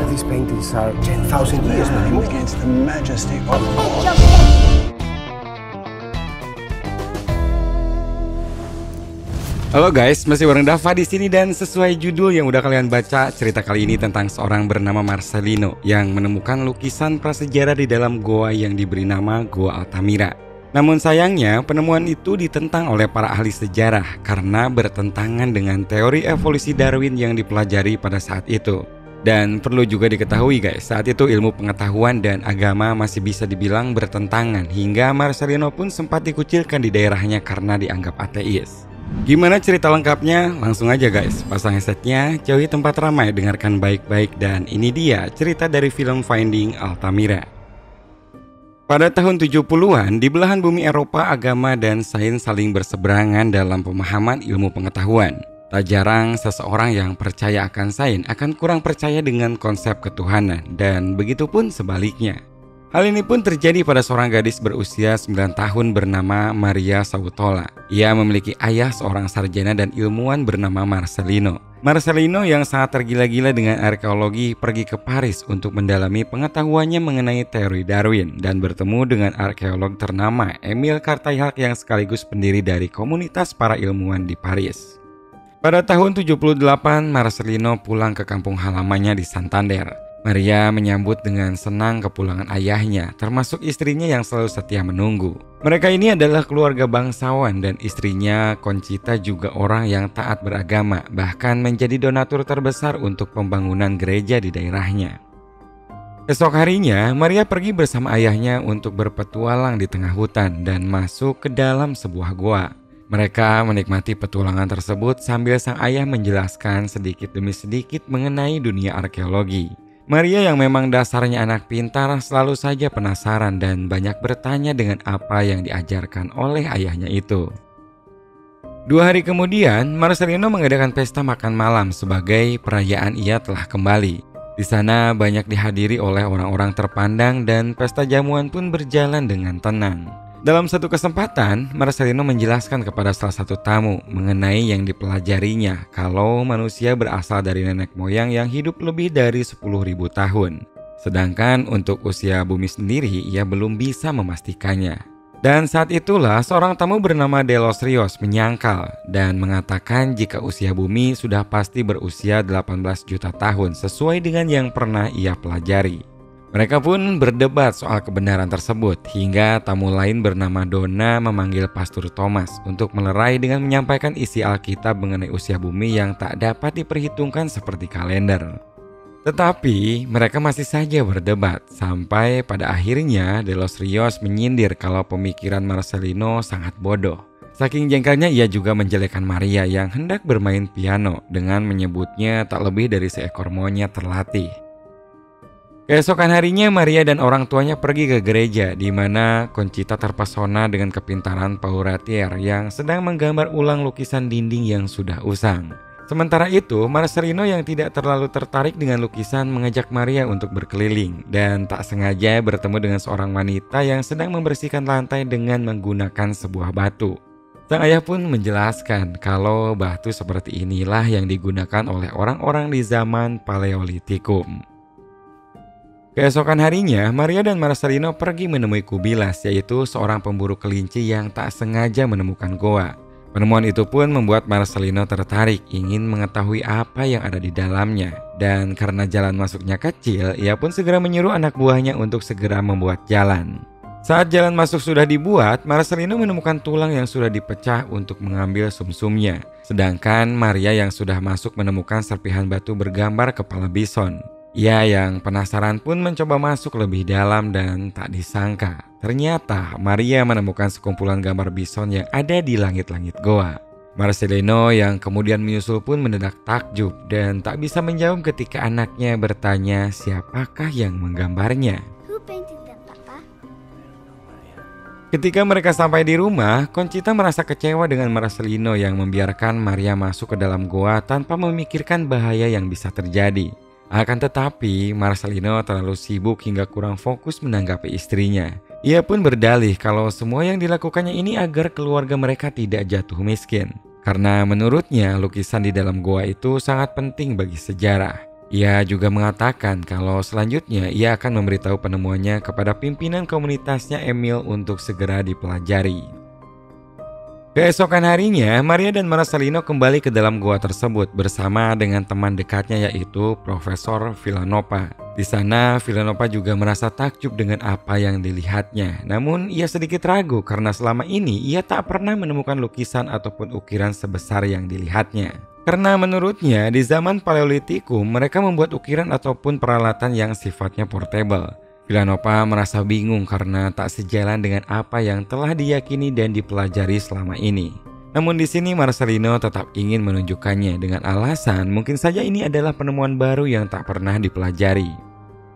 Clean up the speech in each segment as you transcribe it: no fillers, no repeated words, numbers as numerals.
These paintings are 10,000 years, man. Against the majesty of Halo guys, masih bareng Dava di sini dan sesuai judul yang udah kalian baca, cerita kali ini tentang seorang bernama Marcelino yang menemukan lukisan prasejarah di dalam goa yang diberi nama Goa Altamira. Namun sayangnya, penemuan itu ditentang oleh para ahli sejarah karena bertentangan dengan teori evolusi Darwin yang dipelajari pada saat itu. Dan perlu juga diketahui guys, saat itu ilmu pengetahuan dan agama masih bisa dibilang bertentangan hingga Marcelino pun sempat dikucilkan di daerahnya karena dianggap ateis. Gimana cerita lengkapnya? Langsung aja guys, pasang headsetnya, jauhi tempat ramai, dengarkan baik-baik, dan ini dia cerita dari film Finding Altamira. Pada tahun 70-an, di belahan bumi Eropa, agama dan sains saling berseberangan dalam pemahaman ilmu pengetahuan. Tak jarang seseorang yang percaya akan sains akan kurang percaya dengan konsep ketuhanan, dan begitu pun sebaliknya. Hal ini pun terjadi pada seorang gadis berusia 9 tahun bernama Maria Sautola. Ia memiliki ayah seorang sarjana dan ilmuwan bernama Marcelino. Marcelino yang sangat tergila-gila dengan arkeologi pergi ke Paris untuk mendalami pengetahuannya mengenai teori Darwin dan bertemu dengan arkeolog ternama Emile Cartailhac yang sekaligus pendiri dari komunitas para ilmuwan di Paris. Pada tahun 78, Marcelino pulang ke kampung halamannya di Santander. Maria menyambut dengan senang kepulangan ayahnya, termasuk istrinya yang selalu setia menunggu. Mereka ini adalah keluarga bangsawan dan istrinya Conchita juga orang yang taat beragama, bahkan menjadi donatur terbesar untuk pembangunan gereja di daerahnya. Esok harinya, Maria pergi bersama ayahnya untuk berpetualang di tengah hutan dan masuk ke dalam sebuah goa. Mereka menikmati petualangan tersebut sambil sang ayah menjelaskan sedikit demi sedikit mengenai dunia arkeologi. Maria yang memang dasarnya anak pintar selalu saja penasaran dan banyak bertanya dengan apa yang diajarkan oleh ayahnya itu. 2 hari kemudian, Marcelino mengadakan pesta makan malam sebagai perayaan ia telah kembali. Di sana banyak dihadiri oleh orang-orang terpandang dan pesta jamuan pun berjalan dengan tenang. Dalam satu kesempatan, Marcelino menjelaskan kepada salah satu tamu mengenai yang dipelajarinya kalau manusia berasal dari nenek moyang yang hidup lebih dari 10.000 tahun. Sedangkan untuk usia bumi sendiri, ia belum bisa memastikannya. Dan saat itulah seorang tamu bernama De Los Rios menyangkal dan mengatakan jika usia bumi sudah pasti berusia 18 juta tahun sesuai dengan yang pernah ia pelajari. Mereka pun berdebat soal kebenaran tersebut hingga tamu lain bernama Donna memanggil Pastor Thomas untuk melerai dengan menyampaikan isi Alkitab mengenai usia bumi yang tak dapat diperhitungkan seperti kalender. Tetapi mereka masih saja berdebat sampai pada akhirnya De Los Rios menyindir kalau pemikiran Marcelino sangat bodoh. Saking jengkelnya ia juga menjelekkan Maria yang hendak bermain piano dengan menyebutnya tak lebih dari seekor monyet terlatih. Keesokan harinya Maria dan orang tuanya pergi ke gereja di mana Conchita terpesona dengan kepintaran Paul Ratier yang sedang menggambar ulang lukisan dinding yang sudah usang. Sementara itu, Marcelino yang tidak terlalu tertarik dengan lukisan mengajak Maria untuk berkeliling dan tak sengaja bertemu dengan seorang wanita yang sedang membersihkan lantai dengan menggunakan sebuah batu. Sang ayah pun menjelaskan kalau batu seperti inilah yang digunakan oleh orang-orang di zaman Paleolitikum. Keesokan harinya, Maria dan Marcelino pergi menemui Kubilas, yaitu seorang pemburu kelinci yang tak sengaja menemukan goa. Penemuan itu pun membuat Marcelino tertarik, ingin mengetahui apa yang ada di dalamnya. Dan karena jalan masuknya kecil, ia pun segera menyuruh anak buahnya untuk segera membuat jalan. Saat jalan masuk sudah dibuat, Marcelino menemukan tulang yang sudah dipecah untuk mengambil sumsumnya. Sedangkan Maria yang sudah masuk menemukan serpihan batu bergambar kepala bison. Ia yang penasaran pun mencoba masuk lebih dalam dan tak disangka ternyata Maria menemukan sekumpulan gambar bison yang ada di langit-langit goa. Marcelino yang kemudian menyusul pun mendadak takjub dan tak bisa menjawab ketika anaknya bertanya siapakah yang menggambarnya. Ketika mereka sampai di rumah, Conchita merasa kecewa dengan Marcelino yang membiarkan Maria masuk ke dalam goa tanpa memikirkan bahaya yang bisa terjadi. Akan tetapi, Marcelino terlalu sibuk hingga kurang fokus menanggapi istrinya. Ia pun berdalih kalau semua yang dilakukannya ini agar keluarga mereka tidak jatuh miskin. Karena menurutnya lukisan di dalam goa itu sangat penting bagi sejarah. Ia juga mengatakan kalau selanjutnya ia akan memberitahu penemuannya kepada pimpinan komunitasnya Emil untuk segera dipelajari. Keesokan harinya, Maria dan Marcelino kembali ke dalam goa tersebut bersama dengan teman dekatnya yaitu Profesor Villanova. Di sana, Villanova juga merasa takjub dengan apa yang dilihatnya. Namun, ia sedikit ragu karena selama ini ia tak pernah menemukan lukisan ataupun ukiran sebesar yang dilihatnya. Karena menurutnya, di zaman Paleolitikum, mereka membuat ukiran ataupun peralatan yang sifatnya portable. Villanova merasa bingung karena tak sejalan dengan apa yang telah diyakini dan dipelajari selama ini. Namun di sini Marcelino tetap ingin menunjukkannya dengan alasan mungkin saja ini adalah penemuan baru yang tak pernah dipelajari.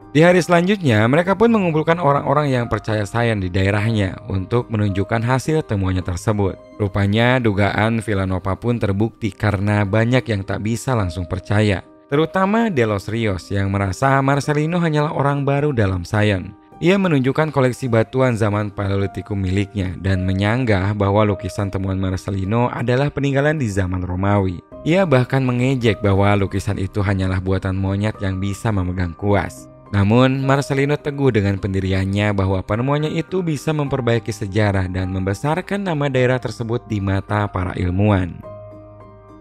Di hari selanjutnya, mereka pun mengumpulkan orang-orang yang percaya sains di daerahnya untuk menunjukkan hasil temuannya tersebut. Rupanya dugaan Villanova pun terbukti karena banyak yang tak bisa langsung percaya. Terutama De los Rios yang merasa Marcelino hanyalah orang baru dalam sains. Ia menunjukkan koleksi batuan zaman Paleolitikum miliknya dan menyanggah bahwa lukisan temuan Marcelino adalah peninggalan di zaman Romawi. Ia bahkan mengejek bahwa lukisan itu hanyalah buatan monyet yang bisa memegang kuas. Namun Marcelino teguh dengan pendiriannya bahwa penemuannya itu bisa memperbaiki sejarah dan membesarkan nama daerah tersebut di mata para ilmuwan.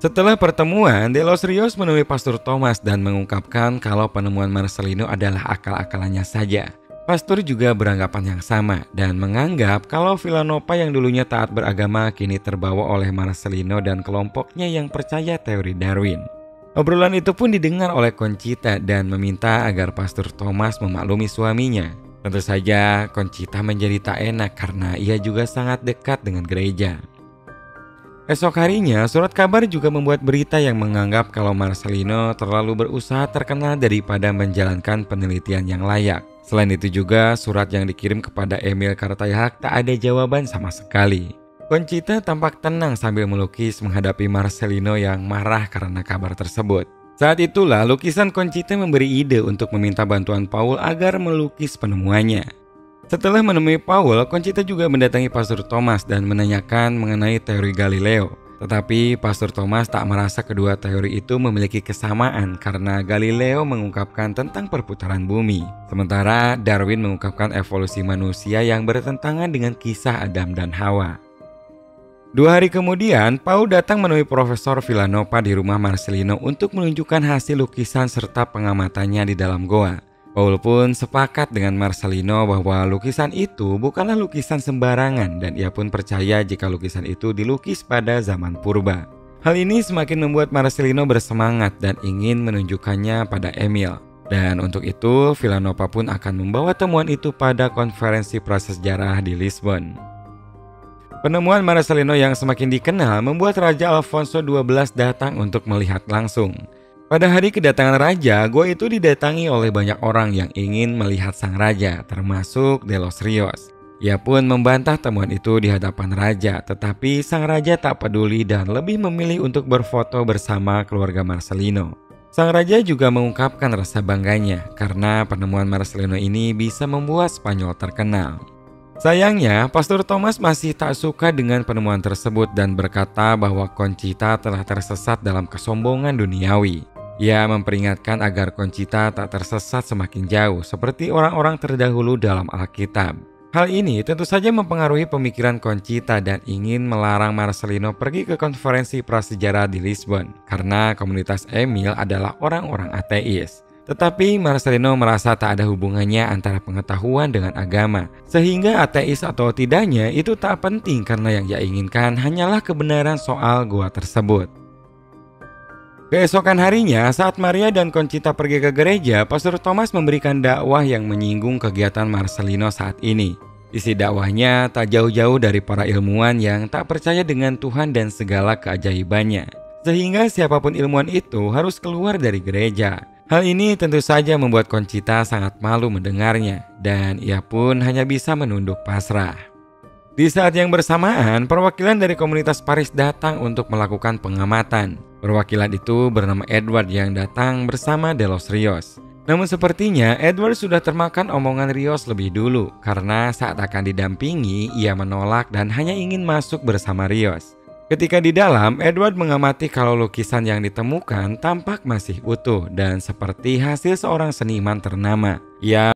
Setelah pertemuan, De los Rios menemui Pastor Thomas dan mengungkapkan kalau penemuan Marcelino adalah akal-akalannya saja. Pastor juga beranggapan yang sama dan menganggap kalau Villanova yang dulunya taat beragama kini terbawa oleh Marcelino dan kelompoknya yang percaya teori Darwin. Obrolan itu pun didengar oleh Conchita dan meminta agar Pastor Thomas memaklumi suaminya. Tentu saja Conchita menjadi tak enak karena ia juga sangat dekat dengan gereja. Esok harinya, surat kabar juga membuat berita yang menganggap kalau Marcelino terlalu berusaha terkenal daripada menjalankan penelitian yang layak. Selain itu juga, surat yang dikirim kepada Emil Cartaihak tak ada jawaban sama sekali. Conchita tampak tenang sambil melukis menghadapi Marcelino yang marah karena kabar tersebut. Saat itulah lukisan Conchita memberi ide untuk meminta bantuan Paul agar melukis penemuannya. Setelah menemui Paul, Conchita juga mendatangi Pastor Thomas dan menanyakan mengenai teori Galileo. Tetapi Pastor Thomas tak merasa kedua teori itu memiliki kesamaan karena Galileo mengungkapkan tentang perputaran bumi, sementara Darwin mengungkapkan evolusi manusia yang bertentangan dengan kisah Adam dan Hawa. 2 hari kemudian, Paul datang menemui Profesor Villanova di rumah Marcelino untuk menunjukkan hasil lukisan serta pengamatannya di dalam goa. Paul pun sepakat dengan Marcelino bahwa lukisan itu bukanlah lukisan sembarangan dan ia pun percaya jika lukisan itu dilukis pada zaman purba. Hal ini semakin membuat Marcelino bersemangat dan ingin menunjukkannya pada Emil. Dan untuk itu, Villanova pun akan membawa temuan itu pada konferensi prasejarah di Lisbon. Penemuan Marcelino yang semakin dikenal membuat Raja Alfonso XII datang untuk melihat langsung. Pada hari kedatangan raja, gua itu didatangi oleh banyak orang yang ingin melihat sang raja, termasuk De los Rios. Ia pun membantah temuan itu di hadapan raja, tetapi sang raja tak peduli dan lebih memilih untuk berfoto bersama keluarga Marcelino. Sang raja juga mengungkapkan rasa bangganya karena penemuan Marcelino ini bisa membuat Spanyol terkenal. Sayangnya, Pastor Thomas masih tak suka dengan penemuan tersebut dan berkata bahwa Conchita telah tersesat dalam kesombongan duniawi. Ia memperingatkan agar Conchita tak tersesat semakin jauh seperti orang-orang terdahulu dalam Alkitab. Hal ini tentu saja mempengaruhi pemikiran Conchita dan ingin melarang Marcelino pergi ke konferensi prasejarah di Lisbon karena komunitas Emil adalah orang-orang ateis. Tetapi Marcelino merasa tak ada hubungannya antara pengetahuan dengan agama, sehingga ateis atau tidaknya itu tak penting karena yang ia inginkan hanyalah kebenaran soal gua tersebut. Keesokan harinya, saat Maria dan Conchita pergi ke gereja, Pastor Thomas memberikan dakwah yang menyinggung kegiatan Marcelino saat ini. Isi dakwahnya tak jauh-jauh dari para ilmuwan yang tak percaya dengan Tuhan dan segala keajaibannya, sehingga siapapun ilmuwan itu harus keluar dari gereja. Hal ini tentu saja membuat Conchita sangat malu mendengarnya, dan ia pun hanya bisa menunduk pasrah. Di saat yang bersamaan, perwakilan dari komunitas Paris datang untuk melakukan pengamatan. Perwakilan itu bernama Edward yang datang bersama De los Rios. Namun sepertinya Edward sudah termakan omongan Rios lebih dulu, karena saat akan didampingi ia menolak dan hanya ingin masuk bersama Rios. Ketika di dalam, Edward mengamati kalau lukisan yang ditemukan tampak masih utuh dan seperti hasil seorang seniman ternama. Ia